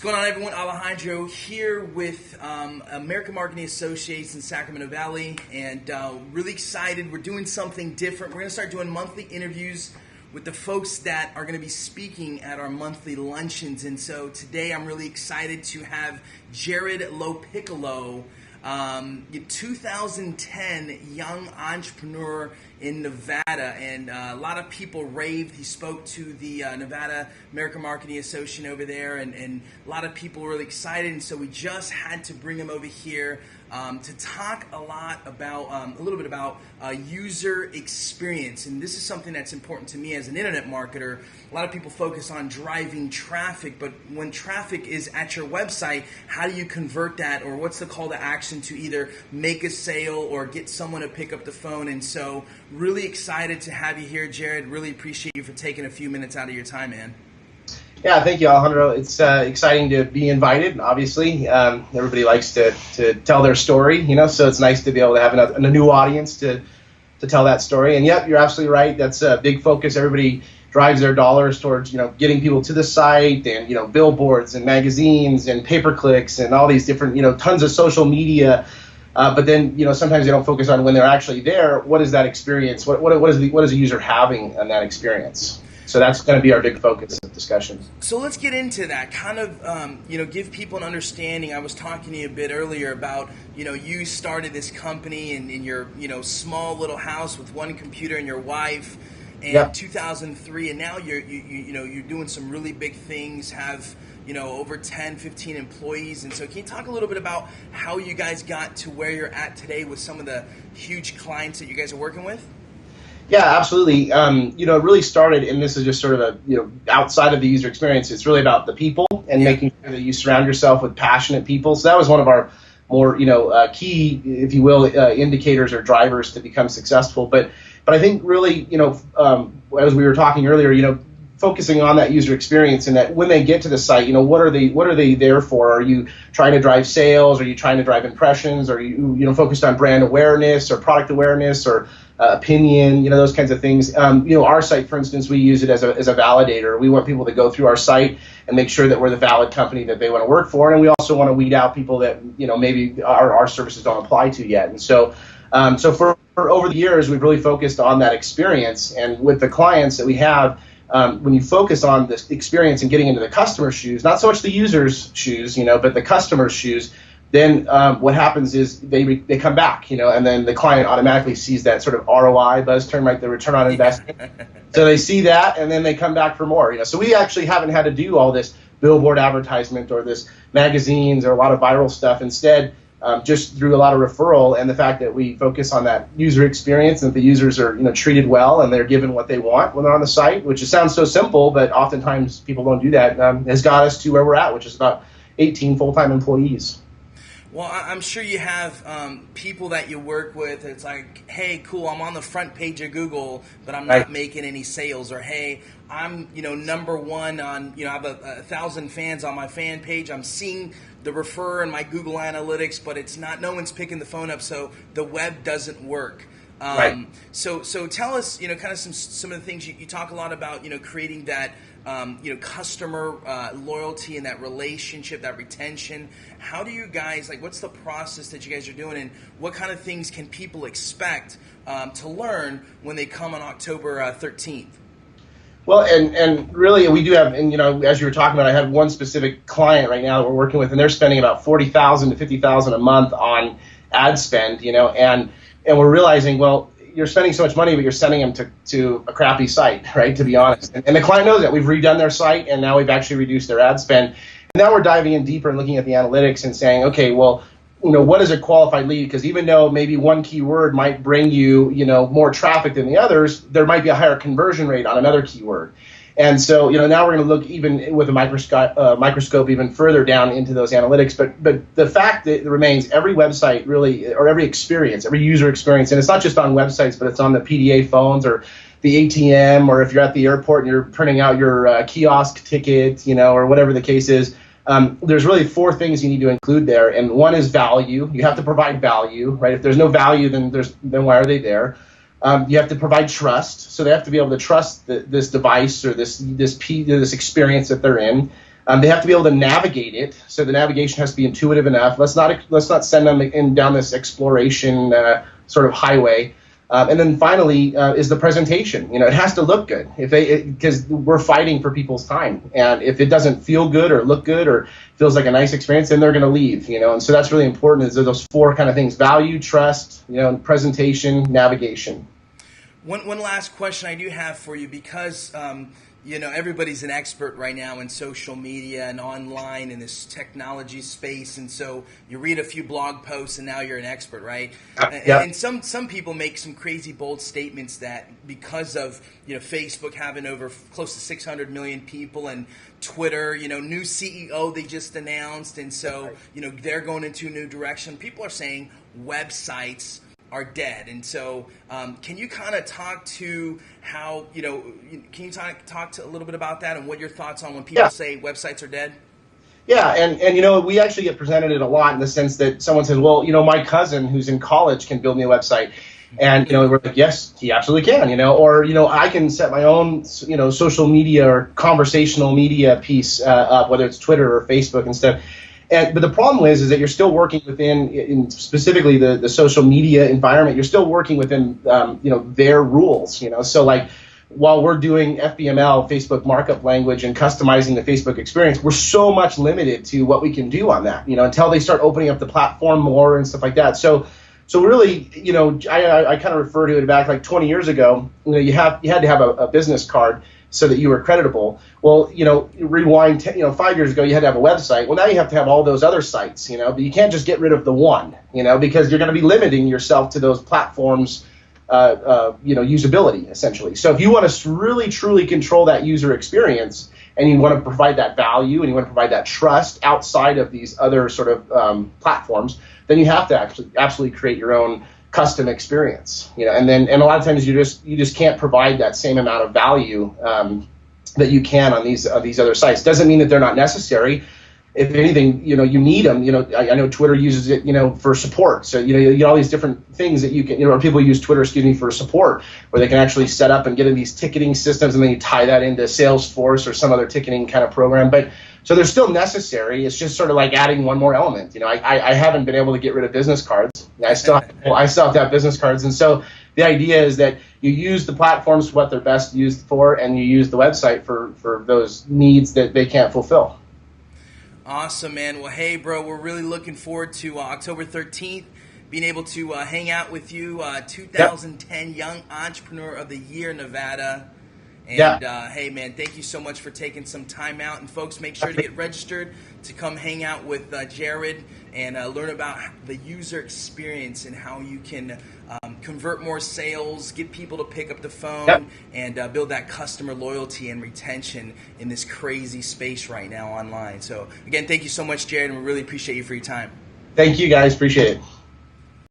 going on, everyone? Alejandro here with American Marketing Associates in Sacramento Valley, and really excited. We're doing something different. We're going to start doing monthly interviews with the folks that are going to be speaking at our monthly luncheons. And so today I'm really excited to have Jarrod Lopiccolo, 2010 young entrepreneur in Nevada, and a lot of people raved. He spoke to the Nevada American Marketing Association over there, and a lot of people were really excited, and so we just had to bring him over here to talk a little bit about user experience. And this is something that's important to me as an internet marketer. A lot of people focus on driving traffic, but when traffic is at your website, how do you convert that, or what's the call to action to either make a sale or get someone to pick up the phone? And so really excited to have you here, Jarrod. Really appreciate you for taking a few minutes out of your time, man. Yeah, thank you, Alejandro. It's exciting to be invited. Obviously, everybody likes to tell their story, so it's nice to be able to have a new audience to tell that story. And yep, you're absolutely right. That's a big focus. Everybody drives their dollars towards, getting people to the site, and, billboards and magazines and pay-per-clicks and all these different, tons of social media. But then, sometimes they don't focus on when they're actually there. What is that experience? What is the user having on that experience? So that's going to be our big focus of discussion. So let's get into that. Kind of, give people an understanding. I was talking to you a bit earlier about, you started this company in your, small little house with one computer and your wife, and yep. 2003, and now you're doing some really big things. Have over 10, 15 employees. And so can you talk a little bit about how you guys got to where you're at today with some of the huge clients that you guys are working with? Yeah, absolutely. It really started, and this is just sort of outside of the user experience, it's really about the people and making sure that you surround yourself with passionate people. So that was one of our more, key, if you will, indicators or drivers to become successful. But I think really, as we were talking earlier, focusing on that user experience, and that when they get to the site, what are they there for? Are you trying to drive sales? Are you trying to drive impressions? Are you focused on brand awareness or product awareness or opinion? Those kinds of things. Our site, for instance, we use it as a validator. We want people to go through our site and make sure that we're the valid company that they want to work for, and we also want to weed out people that maybe our services don't apply to yet. And so for over the years, we've really focused on that experience, and with the clients that we have. When you focus on this experience and getting into the customer's shoes, not so much the user's shoes, but the customer's shoes, then what happens is they come back, and then the client automatically sees that sort of ROI buzz term, right, the return on investment. So they see that, and then they come back for more. So we actually haven't had to do all this billboard advertisement or this magazines or a lot of viral stuff. Instead, just through a lot of referral and the fact that we focus on that user experience, and that the users are treated well and they're given what they want when they're on the site, which sounds so simple, but oftentimes people don't do that, has got us to where we're at, which is about 18 full-time employees. Well, I'm sure you have people that you work with. It's like, hey, cool, I'm on the front page of Google, but I'm not making any sales. Or, hey, I'm number one on, I have 1,000 fans on my fan page. I'm seeing the refer in my Google Analytics, but it's not. No one's picking the phone up, so the web doesn't work. So tell us, kind of some of the things you talk a lot about, creating that, customer loyalty and that relationship, that retention. How do you guys, what's the process that you guys are doing, and what kind of things can people expect to learn when they come on October 13th? Well, and really we do have, and as you were talking about, I have one specific client right now that we're working with, and they're spending about $40,000 to $50,000 a month on ad spend, and we're realizing, well, you're spending so much money, but you're sending them to a crappy site, right, to be honest. And the client knows that. We've redone their site, and now we've actually reduced their ad spend. And now we're diving in deeper and looking at the analytics and saying, okay, well, what is a qualified lead? Because even though maybe one keyword might bring you, more traffic than the others, there might be a higher conversion rate on another keyword. And so, now we're going to look even with a microscope even further down into those analytics. But the fact that remains, every website really, or every experience, every user experience, and it's not just on websites, but it's on the PDA phones or the ATM, or if you're at the airport and you're printing out your kiosk ticket, or whatever the case is. There's really four things you need to include there, and one is value. You have to provide value, right? If there's no value, then why are they there? You have to provide trust, so they have to be able to trust this device or this experience that they're in. They have to be able to navigate it, so the navigation has to be intuitive enough. Let's not send them down this exploration sort of highway. And then finally is the presentation. It has to look good because we're fighting for people's time. And if it doesn't feel good or look good or feels like a nice experience, then they're going to leave. And so that's really important. Is those four kind of things: value, trust, presentation, navigation. One last question I do have for you, because everybody's an expert right now in social media and online in this technology space, and so you read a few blog posts and now you're an expert, right? Yeah. And some people make some crazy bold statements that because of Facebook having over close to 600 million people, and Twitter, new CEO they just announced, and so they're going into a new direction. People are saying websites are dead, and so can you kind of talk to how can you talk to a little bit about that and what your thoughts on when people say websites are dead? Yeah, and we actually get presented it a lot in the sense that someone says, well, my cousin who's in college can build me a website, and we're like, yes, he absolutely can, or I can set my own social media or conversational media piece up, whether it's Twitter or Facebook and stuff. But the problem is that you're still working within, specifically the social media environment. You're still working within, their rules. So like, while we're doing FBML, Facebook markup language, and customizing the Facebook experience, we're so much limited to what we can do on that. Until they start opening up the platform more and stuff like that. So really, I kind of refer to it back like 20 years ago. You had to have a business card so that you were creditable. Well, rewind 5 years ago, you had to have a website. Well, now you have to have all those other sites, but you can't just get rid of the one, because you're going to be limiting yourself to those platforms, usability, essentially. So if you want to really, truly control that user experience, and you want to provide that value, and you want to provide that trust outside of these other sort of platforms, then you have to absolutely create your own custom experience, and a lot of times you just can't provide that same amount of value that you can on these other sites. Doesn't mean that they're not necessary. If anything, you need them. I know Twitter uses it, for support. So you get all these different things that you can, or people use Twitter, for support, where they can actually set up and get in these ticketing systems, and then you tie that into Salesforce or some other ticketing kind of program. But so they're still necessary. It's just sort of like adding one more element. I haven't been able to get rid of business cards. I still have to have business cards, and so the idea is that you use the platforms for what they're best used for, and you use the website for those needs that they can't fulfill. Awesome, man. Well, hey, bro, we're really looking forward to October 13th, being able to hang out with you, 2010 Young Entrepreneur of the Year, Nevada. And hey, man, thank you so much for taking some time out. And folks, make sure to get registered to come hang out with Jarrod and learn about the user experience and how you can convert more sales, get people to pick up the phone, and build that customer loyalty and retention in this crazy space right now online. So again, thank you so much, Jarrod, and we really appreciate you for your time. Thank you, guys. Appreciate it.